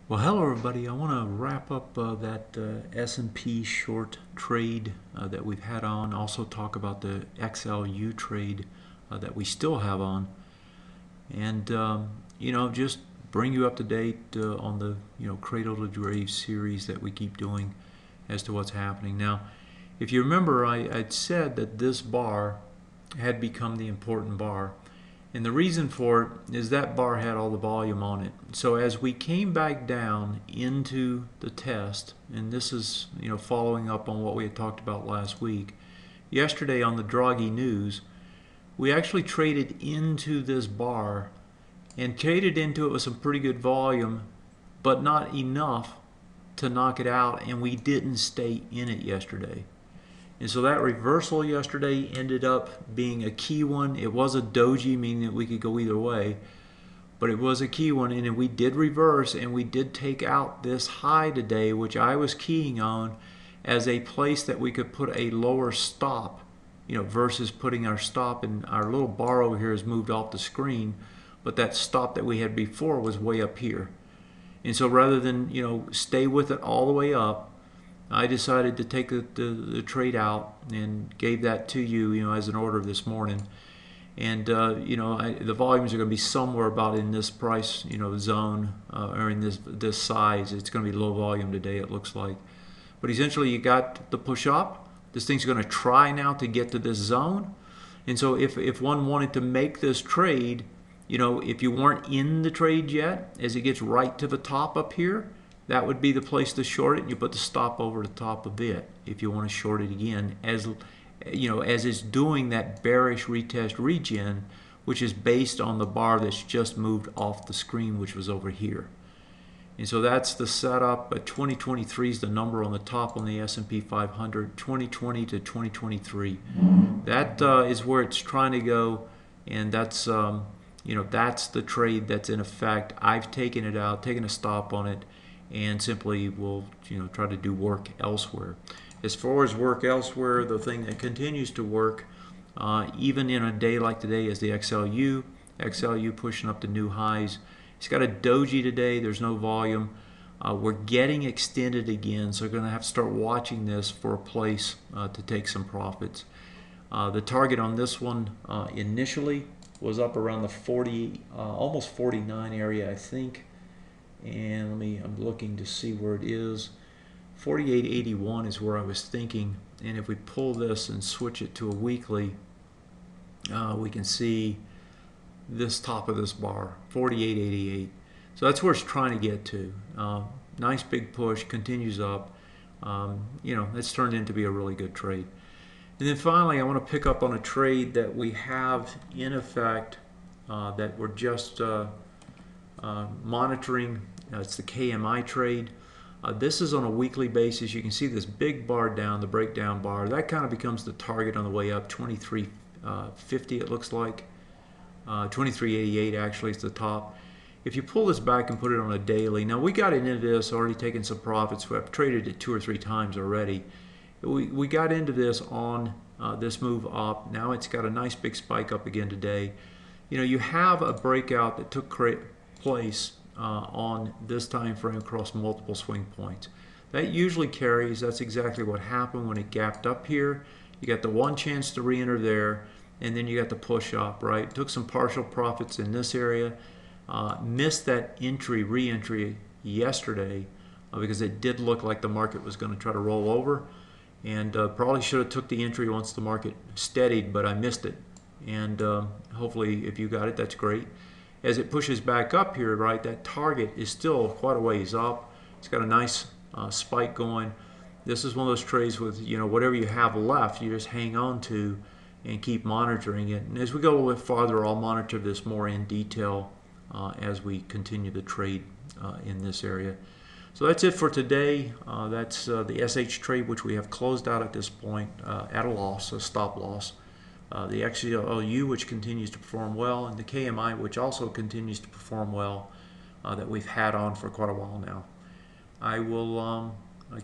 Well, hello everybody. I want to wrap up that S&P short trade that we've had on. Also talk about the XLU trade that we still have on, and just bring you up to date on the cradle to grave series that we keep doing as to what's happening. Now, if you remember, I'd said that this bar had become the important bar. And the reason for it is that bar had all the volume on it. So as we came back down into the test, and this is following up on what we had talked about last week, yesterday on the Draghi news, we actually traded into this bar and traded into it with some pretty good volume, but not enough to knock it out, and we didn't stay in it yesterday. And so that reversal yesterday ended up being a key one. It was a doji, meaning that we could go either way, but it was a key one, and we did reverse, and we did take out this high today, which I was keying on as a place that we could put a lower stop, versus putting our stop, and our little bar over here has moved off the screen, but that stop that we had before was way up here. And so rather than stay with it all the way up, I decided to take the trade out and gave that to you, as an order this morning. And the volumes are going to be somewhere about in this price, zone, or in this size. It's going to be low volume today, it looks like. But essentially, you got the push up. This thing's going to try now to get to this zone. And so, if one wanted to make this trade, if you weren't in the trade yet, as it gets right to the top up here, that would be the place to short it. You put the stop over the top of it if you want to short it again, as it's doing that bearish retest regen, which is based on the bar that's just moved off the screen, which was over here. And so that's the setup. 2023 is the number on the top on the S&P 500. 2020 to 2023. That is where it's trying to go, and that's that's the trade that's in effect. I've taken it out, taken a stop on it, and simply will try to do work elsewhere. As far as work elsewhere, the thing that continues to work even in a day like today is the XLU pushing up to new highs. It's got a doji today. There's no volume. We're getting extended again, so we're going to have to start watching this for a place to take some profits. The target on this one initially was up around the 40, almost 49 area, I think. And I'm looking to see where it is. 48.81 is where I was thinking. And if we pull this and switch it to a weekly, we can see this top of this bar, 48.88. So that's where it's trying to get to. Nice big push, continues up. It's turned into be a really good trade. And then finally, I want to pick up on a trade that we have in effect that we're just monitoring. It's the KMI trade. This is on a weekly basis. You can see this big bar down, the breakdown bar. That kind of becomes the target on the way up, 23.50 it looks like. 23.88 actually is the top. If you pull this back and put it on a daily, now we got into this, already taken some profits. We've traded it 2 or 3 times already. We got into this on this move up. Now it's got a nice big spike up again today. You have a breakout that took place on this time frame across multiple swing points. That usually carries. That's exactly what happened when it gapped up here. You got the one chance to re-enter there, and then you got the push up, right? Took some partial profits in this area. Missed that re-entry yesterday because it did look like the market was going to try to roll over, and probably should have took the entry once the market steadied, but I missed it. And hopefully if you got it, that's great. As it pushes back up here, right, that target is still quite a ways up. It's got a nice spike going. This is one of those trades with, whatever you have left, you just hang on to and keep monitoring it. And as we go a little bit farther, I'll monitor this more in detail as we continue the trade in this area. So that's it for today. That's the SH trade, which we have closed out at this point at a loss, a stop loss. The XLU, which continues to perform well, and the KMI, which also continues to perform well, that we've had on for quite a while now. I will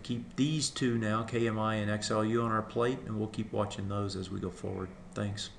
keep these two now, KMI and XLU, on our plate, and we'll keep watching those as we go forward. Thanks.